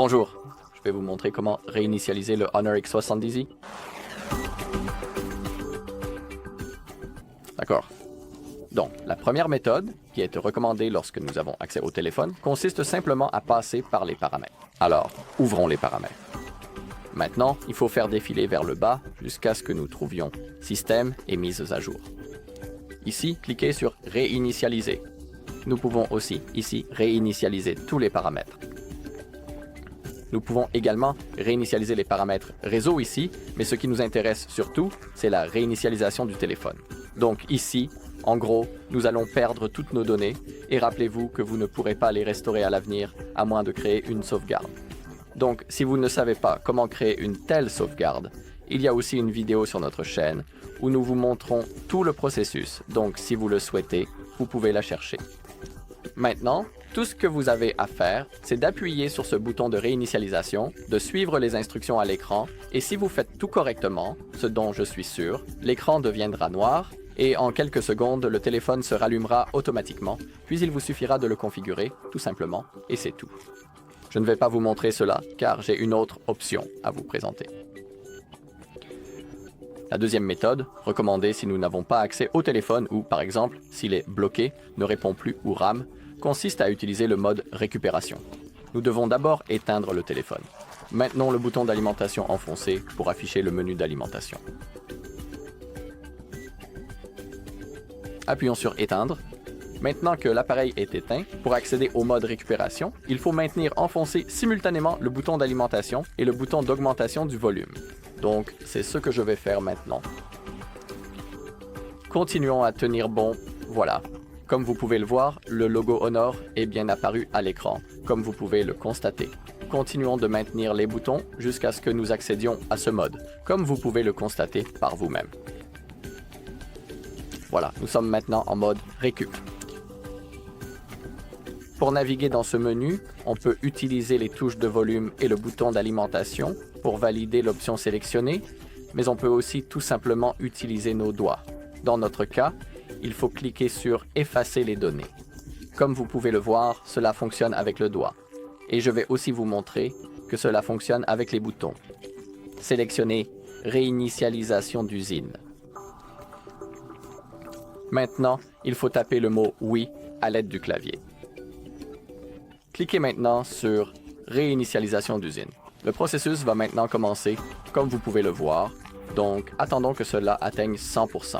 Bonjour, je vais vous montrer comment réinitialiser le Honor X70i. D'accord. Donc, la première méthode, qui est recommandée lorsque nous avons accès au téléphone, consiste simplement à passer par les paramètres. Alors, ouvrons les paramètres. Maintenant, il faut faire défiler vers le bas jusqu'à ce que nous trouvions « Système et mises à jour ». Ici, cliquez sur « Réinitialiser ». Nous pouvons aussi, ici, réinitialiser tous les paramètres. Nous pouvons également réinitialiser les paramètres réseau ici, mais ce qui nous intéresse surtout, c'est la réinitialisation du téléphone. Donc ici, en gros, nous allons perdre toutes nos données et rappelez-vous que vous ne pourrez pas les restaurer à l'avenir à moins de créer une sauvegarde. Donc si vous ne savez pas comment créer une telle sauvegarde, il y a aussi une vidéo sur notre chaîne où nous vous montrons tout le processus, donc si vous le souhaitez, vous pouvez la chercher. Maintenant, tout ce que vous avez à faire, c'est d'appuyer sur ce bouton de réinitialisation, de suivre les instructions à l'écran, et si vous faites tout correctement, ce dont je suis sûr, l'écran deviendra noir, et en quelques secondes, le téléphone se rallumera automatiquement, puis il vous suffira de le configurer, tout simplement, et c'est tout. Je ne vais pas vous montrer cela, car j'ai une autre option à vous présenter. La deuxième méthode, recommandée si nous n'avons pas accès au téléphone ou, par exemple, s'il est bloqué, ne répond plus ou rame, consiste à utiliser le mode récupération. Nous devons d'abord éteindre le téléphone. Maintenons le bouton d'alimentation enfoncé pour afficher le menu d'alimentation. Appuyons sur « Éteindre ». Maintenant que l'appareil est éteint, pour accéder au mode récupération, il faut maintenir enfoncé simultanément le bouton d'alimentation et le bouton d'augmentation du volume. Donc, c'est ce que je vais faire maintenant. Continuons à tenir bon, voilà. Comme vous pouvez le voir, le logo Honor est bien apparu à l'écran, comme vous pouvez le constater. Continuons de maintenir les boutons jusqu'à ce que nous accédions à ce mode, comme vous pouvez le constater par vous-même. Voilà, nous sommes maintenant en mode récup. Pour naviguer dans ce menu, on peut utiliser les touches de volume et le bouton d'alimentation pour valider l'option sélectionnée, mais on peut aussi tout simplement utiliser nos doigts. Dans notre cas, il faut cliquer sur « Effacer les données ». Comme vous pouvez le voir, cela fonctionne avec le doigt. Et je vais aussi vous montrer que cela fonctionne avec les boutons. Sélectionnez « Réinitialisation d'usine ». Maintenant, il faut taper le mot « Oui » à l'aide du clavier. Cliquez maintenant sur « Réinitialisation d'usine ». Le processus va maintenant commencer, comme vous pouvez le voir, donc attendons que cela atteigne 100%.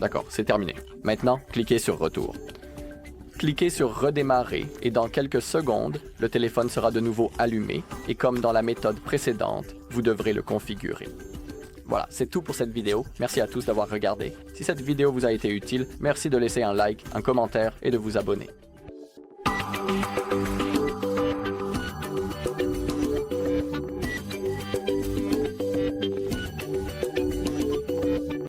D'accord, c'est terminé. Maintenant, cliquez sur « Retour ». Cliquez sur « Redémarrer » et dans quelques secondes, le téléphone sera de nouveau allumé et comme dans la méthode précédente, vous devrez le configurer. Voilà, c'est tout pour cette vidéo. Merci à tous d'avoir regardé. Si cette vidéo vous a été utile, merci de laisser un like, un commentaire et de vous abonner.